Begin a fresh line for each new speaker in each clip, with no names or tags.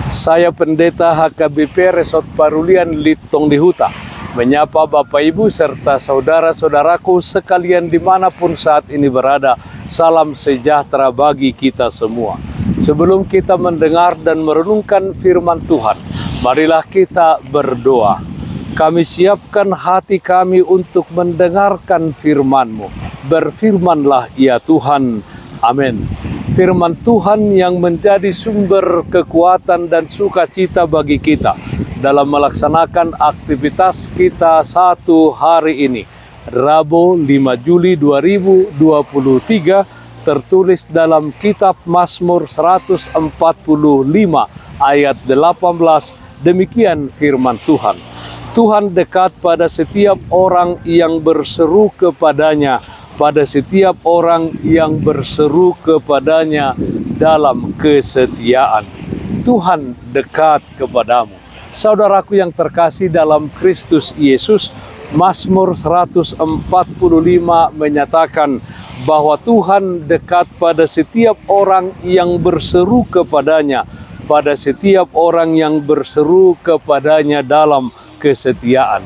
Saya Pendeta HKBP Resort Parulian Litong Dihuta menyapa Bapak Ibu serta saudara-saudaraku sekalian dimanapun saat ini berada. Salam sejahtera bagi kita semua. Sebelum kita mendengar dan merenungkan firman Tuhan, marilah kita berdoa. Kami siapkan hati kami untuk mendengarkan firman-Mu. Berfirmanlah ya Tuhan. Amin. Firman Tuhan yang menjadi sumber kekuatan dan sukacita bagi kita dalam melaksanakan aktivitas kita satu hari ini, Rabu 5 Juli 2023, tertulis dalam kitab Mazmur 145 ayat 18, demikian firman Tuhan. Tuhan dekat pada setiap orang yang berseru kepadanya, pada setiap orang yang berseru kepadanya dalam kesetiaan. Tuhan dekat kepadamu. Saudaraku yang terkasih dalam Kristus Yesus, Mazmur 145 menyatakan bahwa Tuhan dekat pada setiap orang yang berseru kepadanya, pada setiap orang yang berseru kepadanya dalam kesetiaan.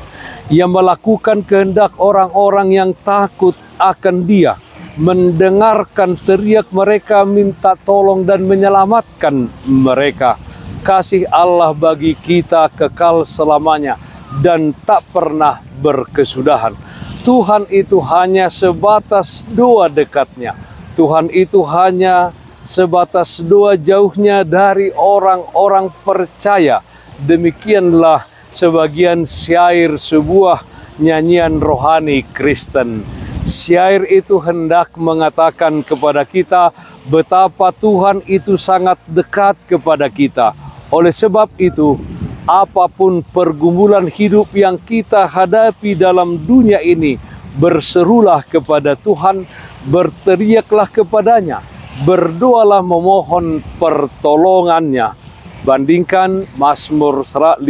Ia melakukan kehendak orang-orang yang takut akan Dia, mendengarkan teriak mereka, minta tolong dan menyelamatkan mereka. Kasih Allah bagi kita kekal selamanya dan tak pernah berkesudahan. Tuhan itu hanya sebatas doa dekatnya. Tuhan itu hanya sebatas doa jauhnya dari orang-orang percaya. Demikianlah sebagian syair sebuah nyanyian rohani Kristen. Syair itu hendak mengatakan kepada kita betapa Tuhan itu sangat dekat kepada kita. Oleh sebab itu, apapun pergumulan hidup yang kita hadapi dalam dunia ini, berserulah kepada Tuhan, berteriaklah kepadanya, berdoalah memohon pertolongannya. Bandingkan Mazmur 50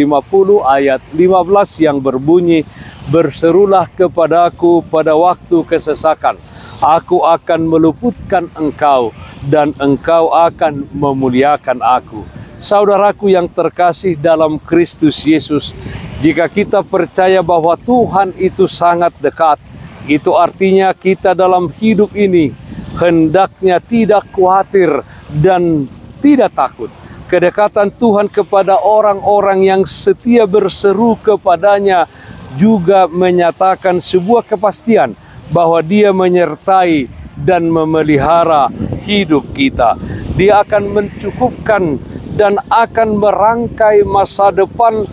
ayat 15 yang berbunyi, berserulah kepadaku pada waktu kesesakan, aku akan meluputkan engkau dan engkau akan memuliakan aku. Saudaraku yang terkasih dalam Kristus Yesus, jika kita percaya bahwa Tuhan itu sangat dekat, itu artinya kita dalam hidup ini hendaknya tidak khawatir dan tidak takut. Kedekatan Tuhan kepada orang-orang yang setia berseru kepadanya juga menyatakan sebuah kepastian bahwa Dia menyertai dan memelihara hidup kita. Dia akan mencukupkan dan akan merangkai masa depan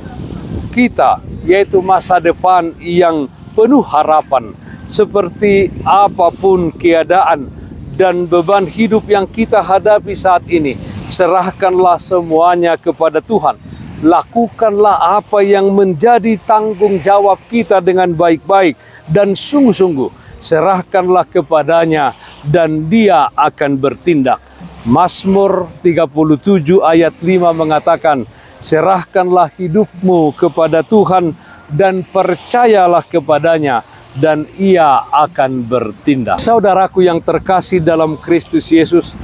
kita, yaitu masa depan yang penuh harapan. Seperti apapun keadaan dan beban hidup yang kita hadapi saat ini, serahkanlah semuanya kepada Tuhan. Lakukanlah apa yang menjadi tanggung jawab kita dengan baik-baik dan sungguh-sungguh. Serahkanlah kepadanya dan Dia akan bertindak. Mazmur 37 ayat 5 mengatakan, serahkanlah hidupmu kepada Tuhan dan percayalah kepadanya, dan Ia akan bertindak. Saudaraku yang terkasih dalam Kristus Yesus,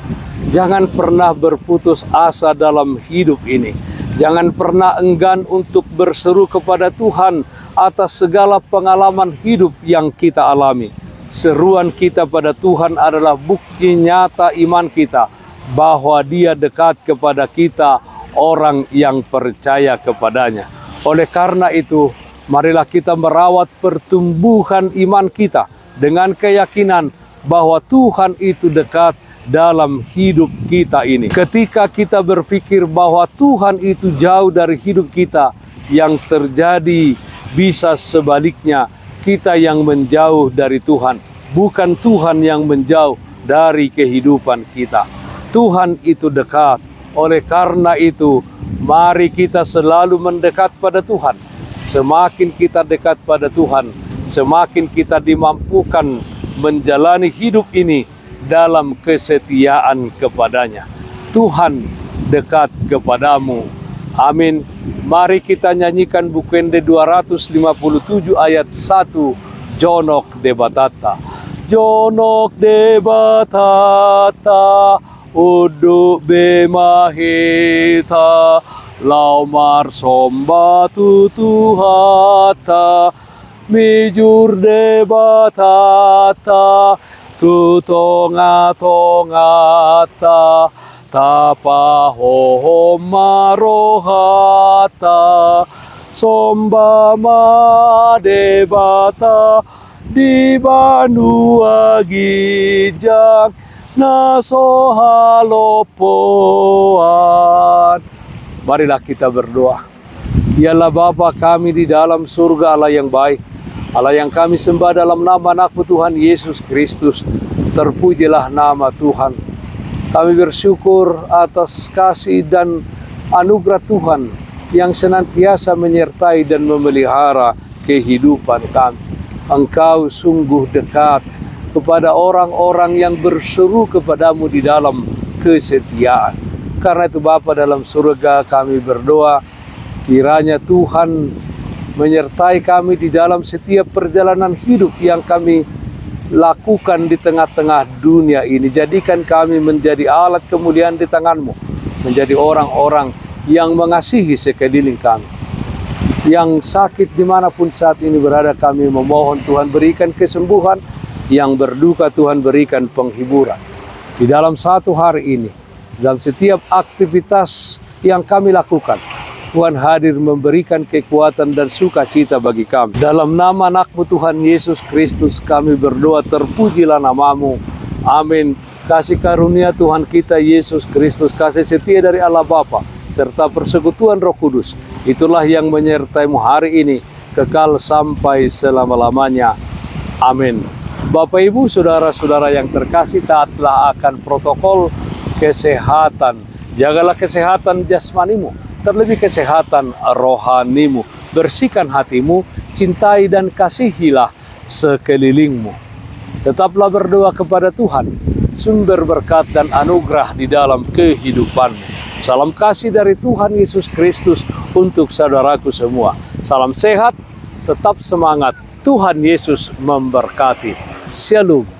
jangan pernah berputus asa dalam hidup ini. Jangan pernah enggan untuk berseru kepada Tuhan atas segala pengalaman hidup yang kita alami. Seruan kita pada Tuhan adalah bukti nyata iman kita bahwa Dia dekat kepada kita, orang yang percaya kepadanya. Oleh karena itu, marilah kita merawat pertumbuhan iman kita dengan keyakinan bahwa Tuhan itu dekat dalam hidup kita ini. Ketika kita berpikir bahwa Tuhan itu jauh dari hidup kita, yang terjadi bisa sebaliknya, kita yang menjauh dari Tuhan, bukan Tuhan yang menjauh dari kehidupan kita. Tuhan itu dekat. Oleh karena itu, mari kita selalu mendekat pada Tuhan. Semakin kita dekat pada Tuhan, semakin kita dimampukan menjalani hidup ini dalam kesetiaan kepadanya. Tuhan dekat kepadamu. Amin. Mari kita nyanyikan Bukende 257 ayat 1, Jonok Debatata. Jonok Debatata, Uduk Bemahita, laumar somba tu Tuhata, mijur debatata, tu tonga-tongata, tapa hohoma rohata, somba ma debata, di banua gijang, naso halopoan. Marilah kita berdoa. Dialah Bapa kami di dalam surga, Allah yang baik, Allah yang kami sembah dalam nama anak-Mu Tuhan Yesus Kristus. Terpujilah nama Tuhan. Kami bersyukur atas kasih dan anugerah Tuhan yang senantiasa menyertai dan memelihara kehidupan kami. Engkau sungguh dekat kepada orang-orang yang berseru kepadamu di dalam kesetiaan. Karena itu Bapa dalam surga, kami berdoa kiranya Tuhan menyertai kami di dalam setiap perjalanan hidup yang kami lakukan di tengah-tengah dunia ini. Jadikan kami menjadi alat kemuliaan di tangan-Mu, menjadi orang-orang yang mengasihi sekeliling kami. Yang sakit dimanapun saat ini berada, kami memohon Tuhan berikan kesembuhan, yang berduka Tuhan berikan penghiburan. Di dalam satu hari ini, dalam setiap aktivitas yang kami lakukan, Tuhan hadir memberikan kekuatan dan sukacita bagi kami. Dalam nama anak-Mu Tuhan Yesus Kristus kami berdoa, terpujilah nama-Mu. Amin. Kasih karunia Tuhan kita Yesus Kristus, kasih setia dari Allah Bapa, serta persekutuan Roh Kudus, itulah yang menyertai-Mu hari ini, kekal sampai selama-lamanya. Amin. Bapak, Ibu, saudara-saudara yang terkasih, taatlah akan protokol kesehatan. Jagalah kesehatan jasmanimu, terlebih kesehatan rohanimu. Bersihkan hatimu, cintai dan kasihilah sekelilingmu. Tetaplah berdoa kepada Tuhan, sumber berkat dan anugerah di dalam kehidupanmu. Salam kasih dari Tuhan Yesus Kristus untuk saudaraku semua. Salam sehat, tetap semangat. Tuhan Yesus memberkati. Shalom.